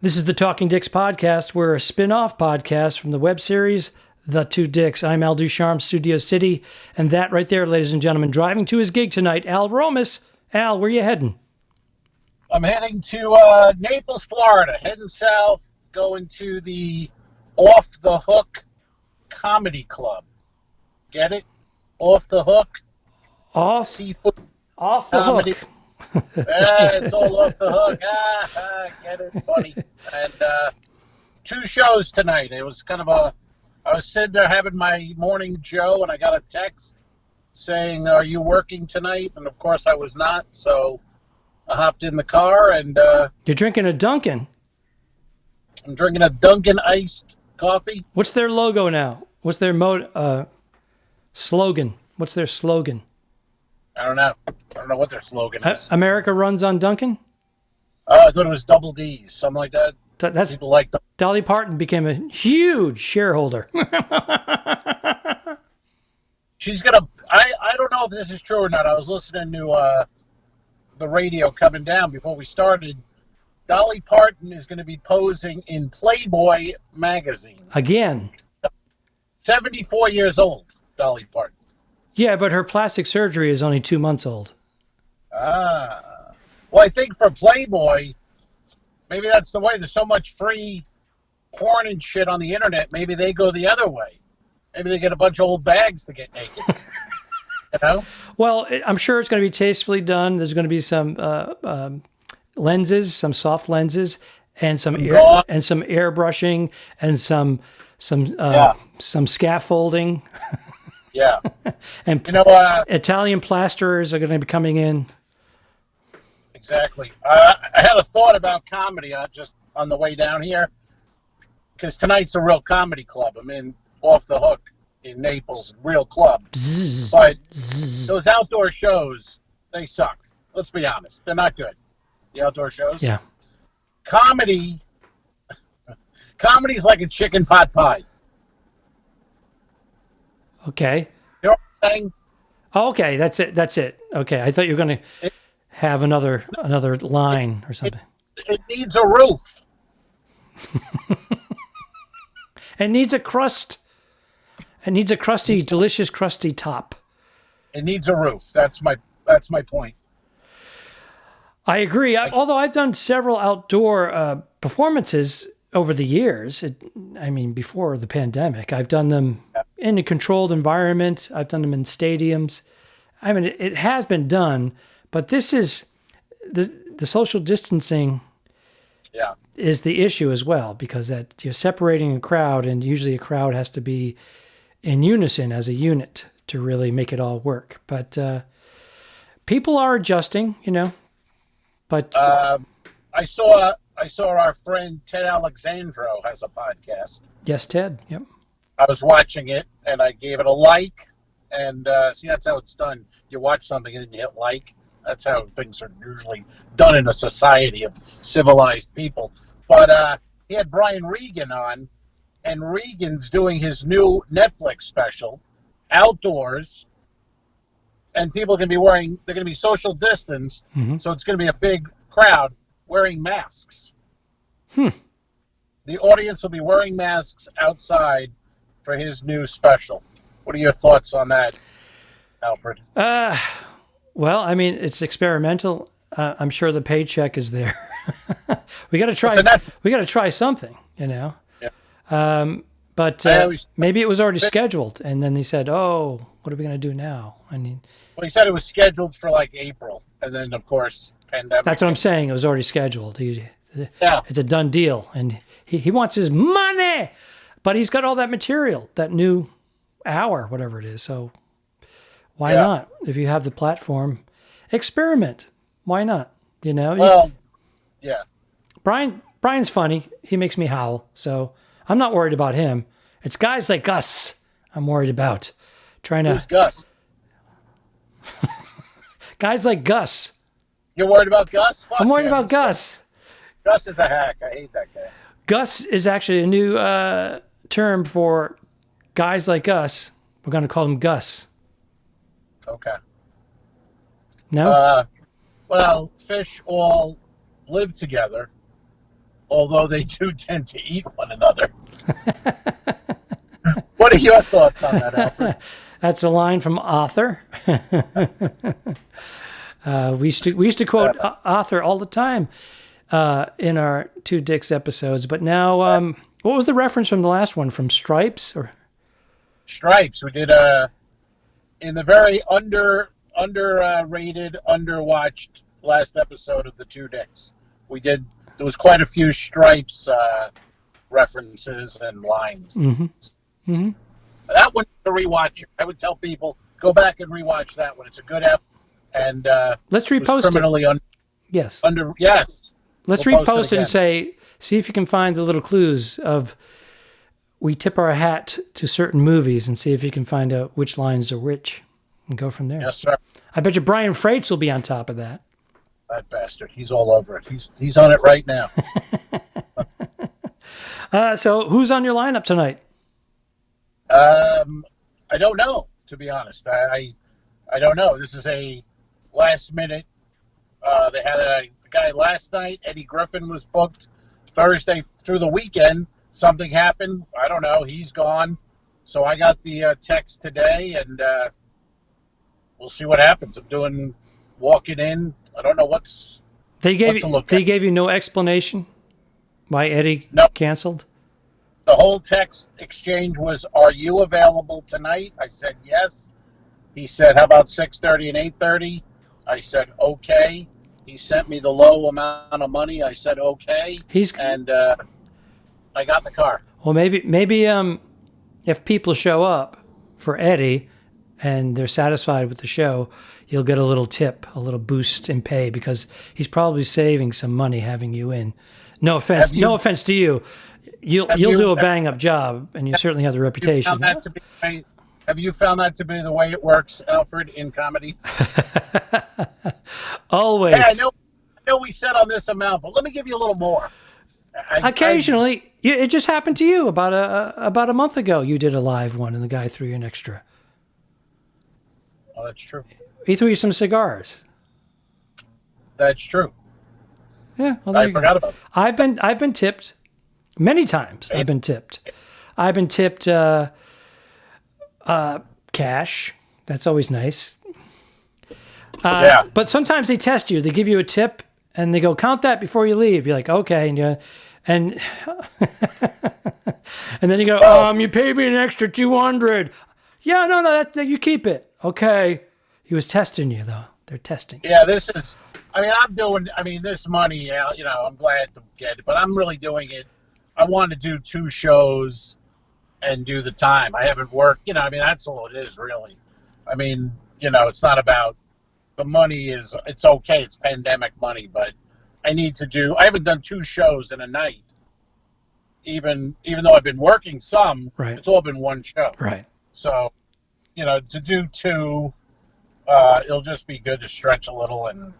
This is the Talking Dicks podcast. We're a spinoff podcast from the web series The Two Dicks. I'm Al Ducharme, Studio City, and that right there, ladies and gentlemen, driving to his gig tonight, Al Romas. Al, where you heading? I'm heading to Naples, Florida, heading south, going to the Off the Hook Comedy Club. Get it? Off the Hook? Off Seafood the comedy. hook. It's all off the hook. Get it? Funny. And two shows tonight. It was kind of I was sitting there having my morning Joe, and I got a text saying, "Are you working tonight?" And of course I was not, so I hopped in the car and You're drinking a Dunkin'. I'm drinking a Dunkin' iced coffee. What's their logo now? What's their slogan? What's their slogan? I don't know. I don't know what their slogan is. America runs on Dunkin'? I thought it was double D's, something like that. That's People like them. Dolly Parton became a huge shareholder. She's gonna. I don't know if this is true or not. I was listening to the radio coming down before we started. Dolly Parton is going to be posing in Playboy magazine. Again. 74 years old, Dolly Parton. Yeah, but her plastic surgery is only 2 months old. Well, I think for Playboy, maybe that's the way. There's so much free porn and shit on the internet. Maybe they go the other way. Maybe they get a bunch of old bags to get naked. You know? Well, I'm sure it's going to be tastefully done. There's going to be some lenses, some soft lenses, and some airbrushing, and some scaffolding. Yeah. And Italian plasterers are going to be coming in. Exactly. I had a thought about comedy just on the way down here, because tonight's a real comedy club. I'm in Off the Hook in Naples, real club. But those outdoor shows, they suck. Let's be honest. They're not good. The outdoor shows? Yeah. Comedy's like a chicken pot pie. Okay. You know what I'm saying? Okay, that's it. Okay, I thought you were going to have another line or something. It needs a roof. It needs a crust. It needs a delicious crusty top. It needs a roof. That's my point. I agree. Although I've done several outdoor performances over the years, before the pandemic, I've done them in a controlled environment. I've done them in stadiums. I mean, it has been done, but this is the social distancing. Yeah. Is the issue as well, because that you're separating a crowd, and usually a crowd has to be in unison as a unit to really make it all work. But people are adjusting, But I saw our friend Ted Alexandro has a podcast. Yes, Ted. Yep. I was watching it and I gave it a like, and see, that's how it's done. You watch something and then you hit like. That's how things are usually done in a society of civilized people. But he had Brian Regan on, and Regan's doing his new Netflix special, outdoors, and people they're going to be social distance, so it's going to be a big crowd wearing masks. The audience will be wearing masks outside for his new special. What are your thoughts on that, Alfred? Well, it's experimental. I'm sure the paycheck is there. We got to try. We got to try something, Yeah. But maybe it was already scheduled, and then they said, "Oh, what are we going to do now?" Well, he said it was scheduled for like April, and then of course pandemic. That's what I'm saying. It was already scheduled. Yeah, it's a done deal, and he wants his money, but he's got all that material, that new hour, whatever it is. So why not? If you have the platform, experiment. Why not? Well, yeah. Brian's funny. He makes me howl, so I'm not worried about him. It's guys like Gus I'm worried about. Who's Gus? Guys like Gus. You're worried about Gus? I'm worried about Gus. Gus is a hack. I hate that guy. Gus is actually a new term for guys like us. We're going to call him Gus. Okay. No? Well, fish all live together, although they do tend to eat one another. What are your thoughts on that, Alfred? That's a line from Author. We used to quote Author all the time in our Two Dicks episodes. But now, what was the reference from the last one? From Stripes or Stripes? We did in the very underrated, underwatched last episode of the Two Dicks. There was quite a few Stripes references and lines. Mm-hmm. Mm-hmm. That one to rewatch. I would tell people go back and rewatch that one. It's a good ep, and let's repost criminally it. Yes. Yes. Let's repost it and say, see if you can find the little clues of we tip our hat to certain movies and see if you can find out which lines are which and go from there. Yes, sir. I bet you Brian Freitz will be on top of that. That bastard. He's all over it. He's on it right now. So who's on your lineup tonight? I don't know, to be honest. I don't know. This is a last minute. They had a guy last night. Eddie Griffin was booked Thursday through the weekend. Something happened. I don't know. He's gone. So I got the text today, and we'll see what happens. I'm walking in. I don't know They gave you no explanation why Eddie canceled? The whole text exchange was, "Are you available tonight?" I said yes. He said, "How about 6:30 and 8:30?" I said okay. He sent me the low amount of money. I said okay. And I got the car. Well, maybe if people show up for Eddie and they're satisfied with the show, you'll get a little tip, a little boost in pay, because he's probably saving some money having you in. No offense to you. You'll do a bang up job, and you certainly have the reputation. Have you found that to be the way it works, Alfred, in comedy? Always. Hey, I know we set on this amount, but let me give you a little more. Occasionally, it just happened to you about a month ago. You did a live one, and the guy threw you an extra. Oh, that's true. He threw you some cigars. That's true. Yeah, well, I forgot about that. I've been tipped many times. I've been tipped cash. That's always nice. Yeah. But sometimes they test you. They give you a tip and they go, count that before you leave. You're like, okay, and and then you go, you paid me an extra $200. Yeah, no, that you keep it. Okay. He was testing you though. They're testing. Yeah, this money, I'm glad to get it, but I'm really doing it. I want to do 2 shows and do the time. I haven't worked, that's all it is really. It's not about the money. It's okay. It's pandemic money, but I haven't done 2 shows in a night. Even though I've been working some, right. It's all been 1 show. Right. So, to do 2, it'll just be good to stretch a little, and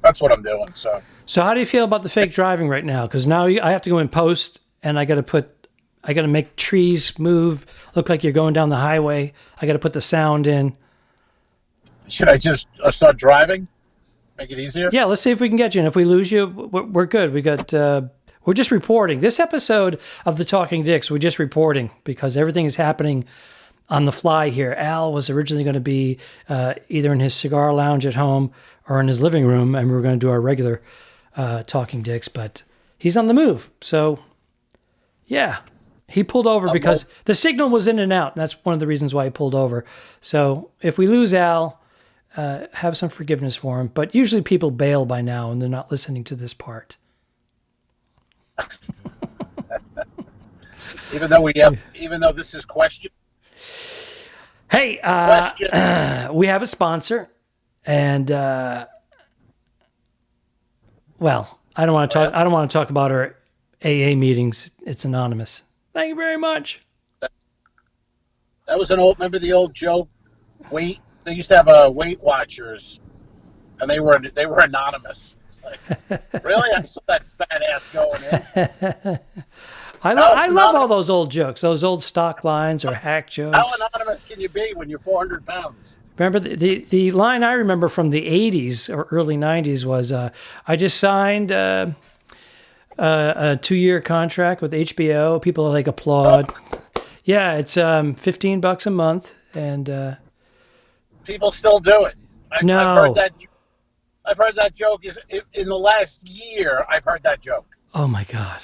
that's what I'm doing. So how do you feel about the fake driving right now? Because now I have to go in post, and I got to make trees move, look like you're going down the highway. I got to put the sound in. Should I just start driving? Make it easier? Yeah, let's see if we can get you. And if we lose you, we're good. We're just reporting. This episode of The Talking Dicks, we're just reporting because everything is happening on the fly here. Al was originally going to be either in his cigar lounge at home or in his living room, and we were going to do our regular Talking Dicks, but he's on the move. So, yeah, he pulled over because the signal was in and out. And that's one of the reasons why he pulled over. So if we lose Al, have some forgiveness for him. But usually people bail by now, and they're not listening to this part. Even though this is question. Hey, we have a sponsor, and I don't want to talk about our AA meetings. It's anonymous. Thank you very much. That was remember the old joke? They used to have Weight Watchers, and they were anonymous. It's like, really? I saw that fat ass going in. I love all those old jokes, those old stock lines or hack jokes. How anonymous can you be when you're 400 pounds? Remember, the line I remember from the 80s or early 90s was, I just signed a 2-year contract with HBO. People like applaud. Yeah, it's $15 a month, and People still do it. I've heard no. that. I've heard that joke in the last year. I've heard that joke. Oh my God.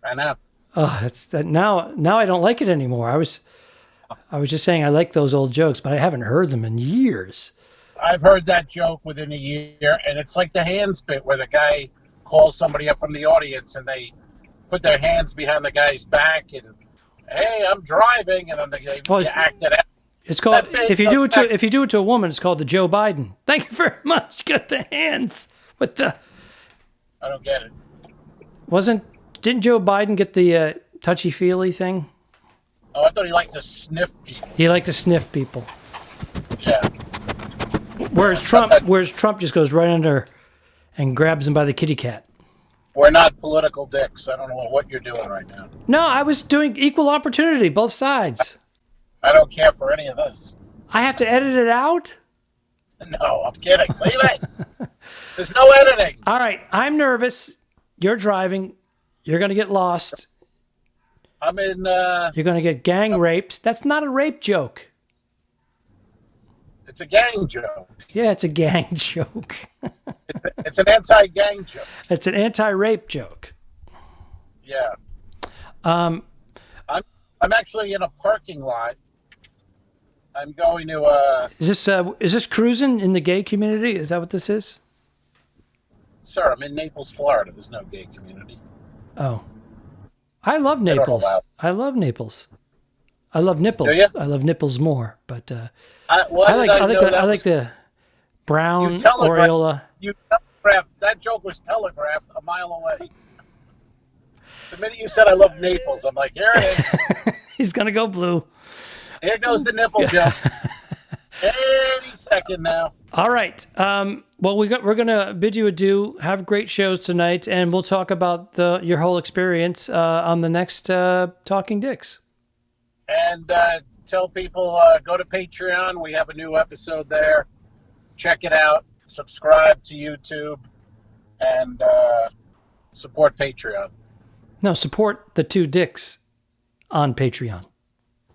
I know. Oh, that's that now. Now I don't like it anymore. I was just saying I like those old jokes, but I haven't heard them in years. I've heard that joke within a year, and it's like the hands bit where the guy calls somebody up from the audience and they put their hands behind the guy's back and, hey, I'm driving, and then they act it out. It's called if you do it to a woman, it's called the Joe Biden. Thank you very much. Got the hands with the. I don't get it. Didn't Joe Biden get the touchy feely thing? Oh, I thought he liked to sniff people. He liked to sniff people. Yeah. Whereas Trump just goes right under and grabs him by the kitty cat. We're not political dicks. I don't know what you're doing right now. No, I was doing equal opportunity, both sides. I don't care for any of this. I have to edit it out? No, I'm kidding. Leave it. There's no editing. All right, I'm nervous. You're driving. You're going to get lost. I'm in... You're going to get gang raped. That's not a rape joke. It's a gang joke. Yeah, it's a gang joke. It's an anti-gang joke. It's an anti-rape joke. Yeah. I'm actually in a parking lot. I'm going to... Is this cruising in the gay community? Is that what this is? Sir, I'm in Naples, Florida. There's no gay community. Oh. I love Naples. I love Naples. I love nipples. I love nipples more, but I like the brown aureola. You telegraphed. That joke was telegraphed a mile away. The minute you said I love Naples, I'm like, here it is. He's gonna go blue. Here goes the nipple joke. Any second now. All right. Well, we're gonna bid you adieu. Have great shows tonight, and we'll talk about your whole experience on the next Talking Dicks. And tell people go to Patreon. We have a new episode there. Check it out. Subscribe to YouTube, and support Patreon. No, support the Two Dicks on Patreon.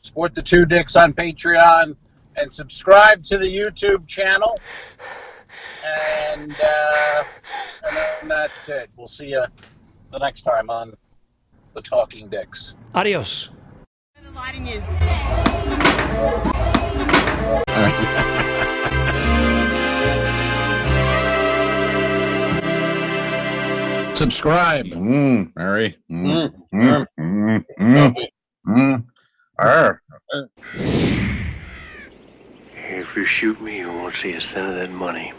Support the Two Dicks on Patreon, and subscribe to the YouTube channel. And then that's it. We'll see you the next time on the Talking Dicks. Adios. The lighting is. Subscribe. Mary. If you shoot me, you won't see a cent of that money.